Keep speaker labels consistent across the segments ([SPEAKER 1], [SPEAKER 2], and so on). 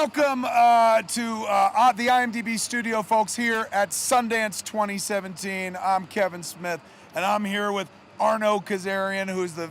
[SPEAKER 1] Welcome to the IMDb studio, folks, here at Sundance 2017. I'm Kevin Smith, and I'm here with Arno Kazarian, who's the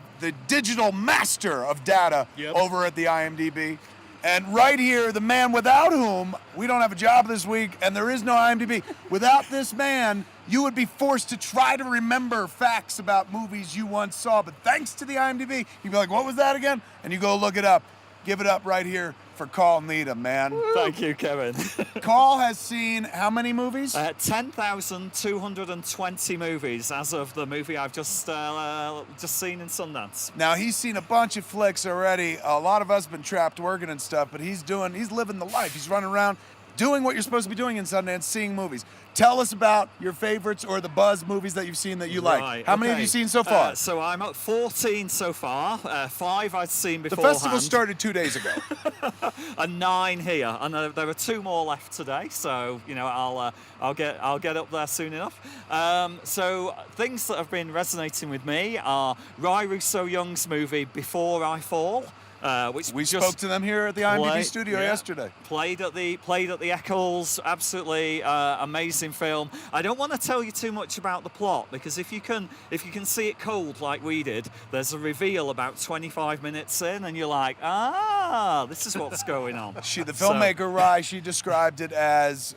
[SPEAKER 1] digital master of data over at the IMDb. And right here, the man without whom we don't have a job this week, and there is no IMDb. Without this man, you would be forced to try to remember facts about movies you once saw. But thanks to the IMDb, you'd be like, what was that again? And you go look it up. Give it up right here for Carl Needham, man.
[SPEAKER 2] Thank you, Kevin.
[SPEAKER 1] Carl has seen how many movies?
[SPEAKER 2] 10,220 movies as of the movie I've just seen in Sundance.
[SPEAKER 1] Now, he's seen a bunch of flicks already. A lot of us have been trapped working and stuff, but he's living the life. He's running around doing what you're supposed to be doing in Sundance, seeing movies. Tell us about your favorites or the buzz movies that you've seen that you like. How many have you seen so far?
[SPEAKER 2] So I'm at 14 so far. 5 I've seen beforehand.
[SPEAKER 1] The festival started 2 days ago.
[SPEAKER 2] And 9 here, and there are 2 more left today. So I'll get up there soon enough. So things that have been resonating with me are Rai Russo Young's movie Before I Fall. Which
[SPEAKER 1] we spoke to them here at the IMDb studio yesterday.
[SPEAKER 2] Played at the Eccles, absolutely amazing film. I don't want to tell you too much about the plot because if you can see it cold like we did, there's a reveal about 25 minutes in, and you're like, this is what's going on.
[SPEAKER 1] The filmmaker Rai, she described it as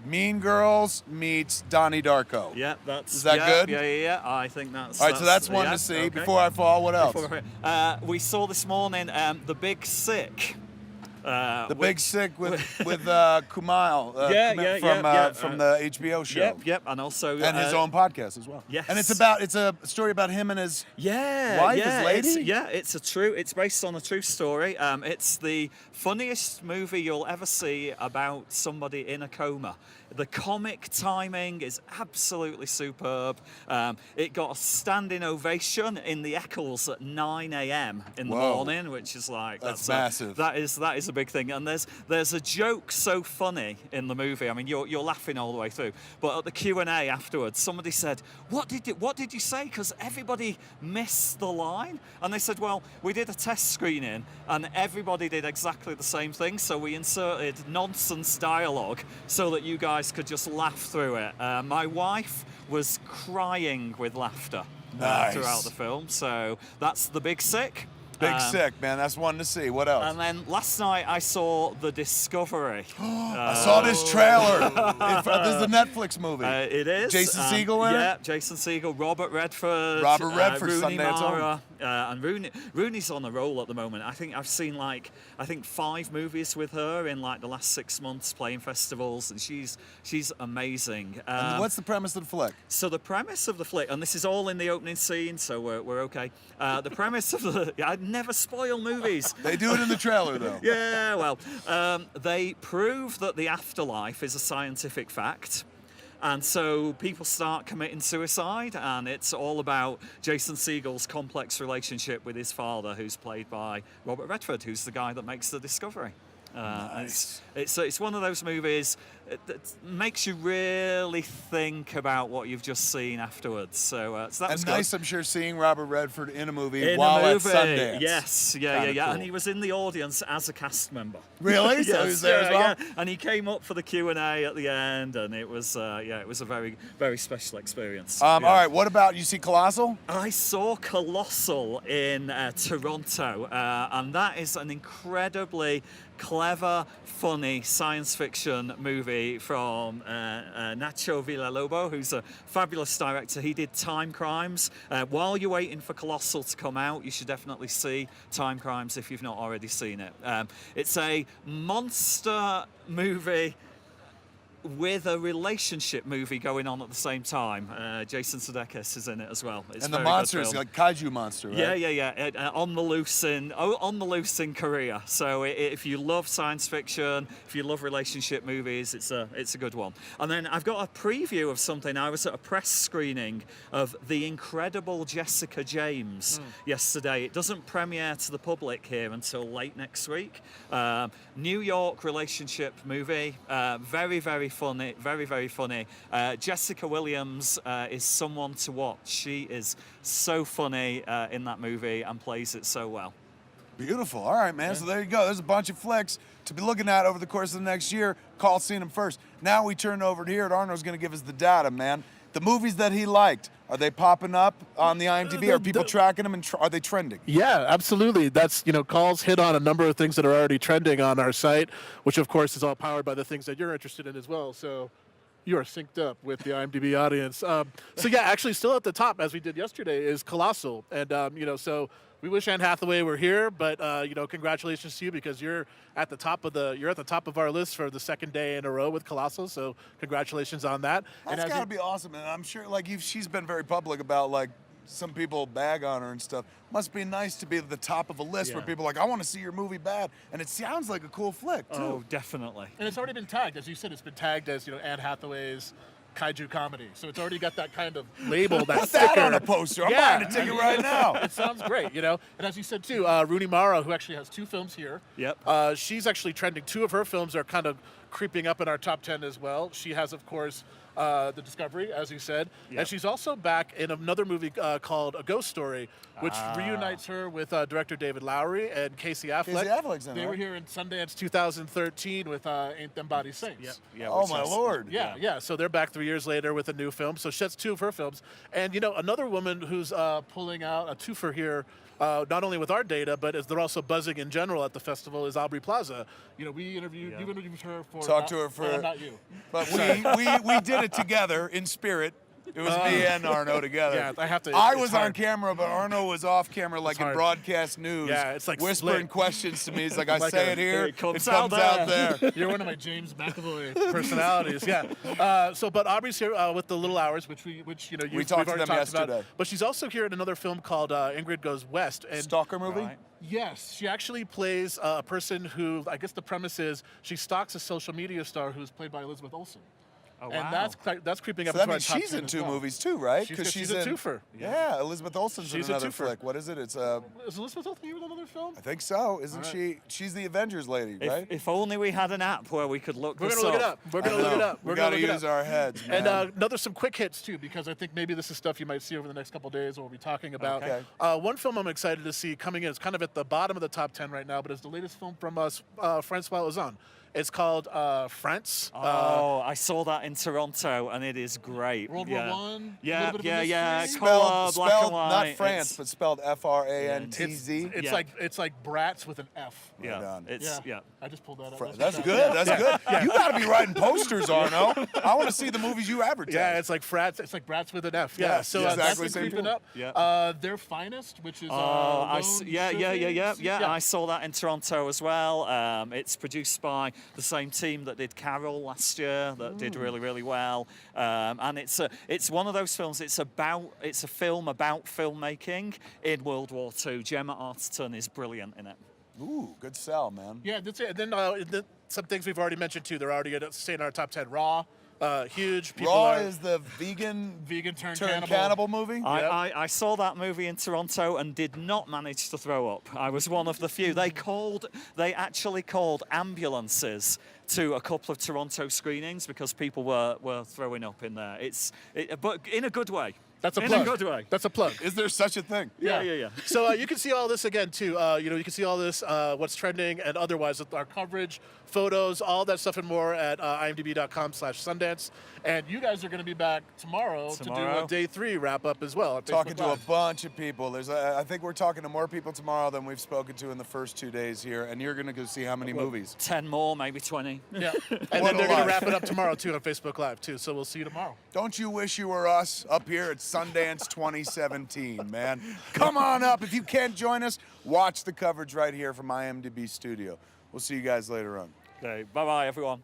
[SPEAKER 1] Mean Girls meets Donnie Darko.
[SPEAKER 2] Yeah,
[SPEAKER 1] is that good?
[SPEAKER 2] Yeah. I think that's.
[SPEAKER 1] All right, so that's one to see. Okay. Before I Fall, what else?
[SPEAKER 2] We saw this morning The Big Sick.
[SPEAKER 1] Big Sick with Kumail from the HBO show.
[SPEAKER 2] Yep, and also
[SPEAKER 1] his own podcast as well.
[SPEAKER 2] Yes,
[SPEAKER 1] and it's a story about him and his wife, his lady.
[SPEAKER 2] It's based on a true story. It's the funniest movie you'll ever see about somebody in a coma. The comic timing is absolutely superb. It got a standing ovation in the Eccles at 9 a.m. in the morning, which is like
[SPEAKER 1] that's massive.
[SPEAKER 2] That is a big thing. And there's a joke so funny in the movie. I mean, you're laughing all the way through. But at the Q&A afterwards, somebody said, "What did you say?" Because everybody missed the line. And they said, "Well, we did a test screening, and everybody did exactly the same thing. So we inserted nonsense dialogue so that you guys could just laugh through it." My wife was crying with laughter throughout the film. So that's The Big Sick.
[SPEAKER 1] Big Sick, man. That's one to see. What else?
[SPEAKER 2] And then last night I saw The Discovery.
[SPEAKER 1] I saw this trailer. This is a Netflix movie.
[SPEAKER 2] It is.
[SPEAKER 1] Jason Segel in it?
[SPEAKER 2] Yeah, Jason Segel, Robert Redford, Rooney Mara. And Rooney's on a roll at the moment. I think I've seen 5 movies with her in the last 6 months playing festivals, and she's amazing.
[SPEAKER 1] And what's the premise of the flick?
[SPEAKER 2] So the premise of the flick, and this is all in the opening scene, so we're okay. The premise of I never spoil movies.
[SPEAKER 1] They do it in the trailer, though.
[SPEAKER 2] Yeah, well, they prove that the afterlife is a scientific fact. And so people start committing suicide, and it's all about Jason Segel's complex relationship with his father, who's played by Robert Redford, who's the guy that makes the discovery.
[SPEAKER 1] Nice.
[SPEAKER 2] It's one of those movies that makes you really think about what you've just seen afterwards. So that was
[SPEAKER 1] nice, good. I'm sure, seeing Robert Redford in a movie at Sundance.
[SPEAKER 2] Yes, yeah.
[SPEAKER 1] Cool.
[SPEAKER 2] And he was in the audience as a cast member.
[SPEAKER 1] Really?
[SPEAKER 2] Yes,
[SPEAKER 1] So he was there as well?
[SPEAKER 2] Yeah. And he came up for the Q&A at the end, and it was a very, very special experience.
[SPEAKER 1] All right, what about, you see Colossal?
[SPEAKER 2] I saw Colossal in Toronto, and that is an incredibly clever, funny science fiction movie from Nacho Villalobos, who's a fabulous director. He did Time Crimes. While you're waiting for Colossal to come out, you should definitely see Time Crimes if you've not already seen it. It's a monster movie with a relationship movie going on at the same time. Jason Sudeikis is in it as well. It's
[SPEAKER 1] and the monster is like kaiju monster, right?
[SPEAKER 2] Yeah. On the loose in Korea. So if you love science fiction, if you love relationship movies, it's a good one. And then I've got a preview of something. I was at a press screening of The Incredible Jessica James yesterday. It doesn't premiere to the public here until late next week. New York relationship movie. Very, very funny, very, very funny. Jessica Williams is someone to watch. She is so funny in that movie and plays it so well.
[SPEAKER 1] Beautiful. All right, man. So there you go. There's a bunch of flicks to be looking at over the course of the next year. Call seeing them first. Now we turn over here. Arno's going to give us the data, man. The movies that he liked, are they popping up on the IMDb? Are people tracking them, and are they trending?
[SPEAKER 3] Yeah, absolutely. That's, Calls hit on a number of things that are already trending on our site, which of course is all powered by the things that you're interested in as well. So you are synced up with the IMDb audience. So yeah, actually still at the top, as we did yesterday, is Colossal. And, so we wish Anne Hathaway were here, but, congratulations to you because you're at the top of our list for the second day in a row with Colossal. So congratulations on that.
[SPEAKER 1] That's got to be awesome. And I'm sure, she's been very public about, some people bag on her and stuff. Must be nice to be at the top of a list where people are like, I want to see your movie bad. And it sounds like a cool flick, too.
[SPEAKER 2] Oh, definitely.
[SPEAKER 3] And it's already been tagged. As you said, it's been tagged as, Anne Hathaway's kaiju comedy. So it's already got that kind of label, that
[SPEAKER 1] Put
[SPEAKER 3] sticker.
[SPEAKER 1] that on a poster. I'm buying a ticket right now.
[SPEAKER 3] It sounds great, And as you said, too, Rooney Mara, who actually has 2 films here.
[SPEAKER 2] Yep.
[SPEAKER 3] She's actually trending. 2 of her films are kind of creeping up in our top 10 as well. She has, of course, The Discovery, as you said.
[SPEAKER 2] Yep.
[SPEAKER 3] And she's also back in another movie called A Ghost Story, which reunites her with director David Lowery and Casey Affleck.
[SPEAKER 1] Casey Affleck's in it,
[SPEAKER 3] They were
[SPEAKER 1] right?
[SPEAKER 3] here in Sundance 2013 with Ain't Them Body Saints.
[SPEAKER 2] Yep. Yeah,
[SPEAKER 1] Oh,
[SPEAKER 2] which
[SPEAKER 1] my
[SPEAKER 2] is-
[SPEAKER 1] Lord.
[SPEAKER 3] Yeah. So they're back 3 years later with a new film. So that's 2 of her films. And, another woman who's pulling out a twofer here, not only with our data, but as they're also buzzing in general at the festival, is Aubrey Plaza. You interviewed her for...
[SPEAKER 1] Talked to her for...
[SPEAKER 3] not you.
[SPEAKER 1] But we did it together in spirit. It was me and Arno together.
[SPEAKER 3] Yeah, I have to...
[SPEAKER 1] I
[SPEAKER 3] it's
[SPEAKER 1] was on
[SPEAKER 3] hard.
[SPEAKER 1] camera, but Arno was off camera, like in
[SPEAKER 3] hard.
[SPEAKER 1] broadcast news.
[SPEAKER 3] Yeah, it's like
[SPEAKER 1] whispering
[SPEAKER 3] split.
[SPEAKER 1] questions to me. He's like, I
[SPEAKER 3] Like
[SPEAKER 1] say
[SPEAKER 3] a-
[SPEAKER 1] it here,
[SPEAKER 2] it comes
[SPEAKER 1] out
[SPEAKER 2] out
[SPEAKER 1] there.
[SPEAKER 3] You're one of my James McAvoy personalities, yeah. But Aubrey's here with The Little Hours, which
[SPEAKER 1] We
[SPEAKER 3] we've
[SPEAKER 1] talked to
[SPEAKER 3] already
[SPEAKER 1] them
[SPEAKER 3] talked about.
[SPEAKER 1] yesterday.
[SPEAKER 3] But she's also here in another film called Ingrid Goes West. And
[SPEAKER 1] Stalker movie?
[SPEAKER 2] Right.
[SPEAKER 3] yes, she actually plays a person who, I guess the premise is, she stalks a social media star who's played by Elizabeth Olsen.
[SPEAKER 2] Oh,
[SPEAKER 3] And
[SPEAKER 2] wow.
[SPEAKER 3] that's creeping up
[SPEAKER 1] So that
[SPEAKER 3] into our
[SPEAKER 1] means
[SPEAKER 3] top
[SPEAKER 1] she's
[SPEAKER 3] 10
[SPEAKER 1] in
[SPEAKER 3] as
[SPEAKER 1] 2
[SPEAKER 3] well.
[SPEAKER 1] movies too, right?
[SPEAKER 3] She's a twofer.
[SPEAKER 1] Yeah, Elizabeth Olsen's
[SPEAKER 3] She's
[SPEAKER 1] in
[SPEAKER 3] a
[SPEAKER 1] another
[SPEAKER 3] twofer.
[SPEAKER 1] flick. What is it? It's
[SPEAKER 3] Is Elizabeth Olsen here with another film?
[SPEAKER 1] I think so. Isn't
[SPEAKER 3] All
[SPEAKER 1] she? She's the Avengers lady, right?
[SPEAKER 2] If only we had an app where we could look
[SPEAKER 3] We're
[SPEAKER 2] this
[SPEAKER 3] gonna look it up. We're
[SPEAKER 1] I
[SPEAKER 3] gonna look it
[SPEAKER 1] know.
[SPEAKER 3] up.
[SPEAKER 1] We
[SPEAKER 3] We're
[SPEAKER 1] got
[SPEAKER 3] gonna
[SPEAKER 1] to
[SPEAKER 3] look it
[SPEAKER 1] use
[SPEAKER 3] up.
[SPEAKER 1] our heads, man.
[SPEAKER 3] And some quick hits too, because I think maybe this is stuff you might see over the next couple of days, or we'll be talking about.
[SPEAKER 1] Okay.
[SPEAKER 3] One film I'm excited to see coming in. It's kind of at the bottom of the top 10 right now, but it's the latest film from Francois Ozon. It's called France.
[SPEAKER 2] I saw that in Toronto, and it is great.
[SPEAKER 3] World
[SPEAKER 2] yeah.
[SPEAKER 3] War One.
[SPEAKER 2] Yeah,
[SPEAKER 3] little bit of
[SPEAKER 2] yeah,
[SPEAKER 3] a
[SPEAKER 2] yeah.
[SPEAKER 3] mystery.
[SPEAKER 2] Colour, black and white.
[SPEAKER 1] not France,
[SPEAKER 2] It's-
[SPEAKER 1] but spelled Frantz.
[SPEAKER 3] It's
[SPEAKER 2] Yeah.
[SPEAKER 3] like Bratz with an F.
[SPEAKER 2] Yeah,
[SPEAKER 1] on.
[SPEAKER 2] it's yeah.
[SPEAKER 3] I just pulled that up.
[SPEAKER 1] That's good. That's good. You got to be writing posters, Arno. I want to see the movies you advertise.
[SPEAKER 3] Yeah, it's like Frats. It's like Bratz with an F. Yeah,
[SPEAKER 1] Yes,
[SPEAKER 3] so
[SPEAKER 1] exactly
[SPEAKER 3] that's
[SPEAKER 1] the
[SPEAKER 3] been
[SPEAKER 1] same
[SPEAKER 3] creeping
[SPEAKER 1] tool.
[SPEAKER 3] up.
[SPEAKER 2] Yeah.
[SPEAKER 3] Their Finest, which is
[SPEAKER 2] Yeah. I saw that in Toronto as well. It's produced by the same team that did Carol last year, that did really, really well. And it's one of those films. It's a film about filmmaking in World War II. Gemma Arterton is brilliant in it.
[SPEAKER 1] Ooh, good sell, man.
[SPEAKER 3] Yeah, that's it. And then some things we've already mentioned too. They're already going to stay in our top 10. Raw, huge. People
[SPEAKER 1] Raw
[SPEAKER 3] are
[SPEAKER 1] is the vegan
[SPEAKER 3] turned
[SPEAKER 1] cannibal movie.
[SPEAKER 2] I saw that movie in Toronto and did not manage to throw up. I was one of the few. They actually called ambulances to a couple of Toronto screenings because people were throwing up in there. But in a good way.
[SPEAKER 3] That's a
[SPEAKER 2] in
[SPEAKER 3] plug.
[SPEAKER 2] a good way.
[SPEAKER 3] That's a plug.
[SPEAKER 1] Is there such a thing?
[SPEAKER 2] Yeah.
[SPEAKER 3] So you can see all this again too. You can see all this, what's trending and otherwise with our coverage, photos, all that stuff and more at imdb.com/Sundance. And you guys are going to be back tomorrow to do a day 3 wrap up as well.
[SPEAKER 1] Talking to a bunch of people. I think we're talking to more people tomorrow than we've spoken to in the first 2 days here. And you're going to go see how many movies?
[SPEAKER 2] 10 more, maybe 20.
[SPEAKER 3] Yeah. And
[SPEAKER 1] What
[SPEAKER 3] then
[SPEAKER 1] a
[SPEAKER 3] they're going
[SPEAKER 1] life.
[SPEAKER 3] to wrap it up tomorrow too on Facebook Live too. So we'll see you tomorrow.
[SPEAKER 1] Don't you wish you were us up here at Sundance 2017, man? Come on up. If you can't join us, watch the coverage right here from IMDb Studio. We'll see you guys later on.
[SPEAKER 2] Okay, bye-bye, everyone.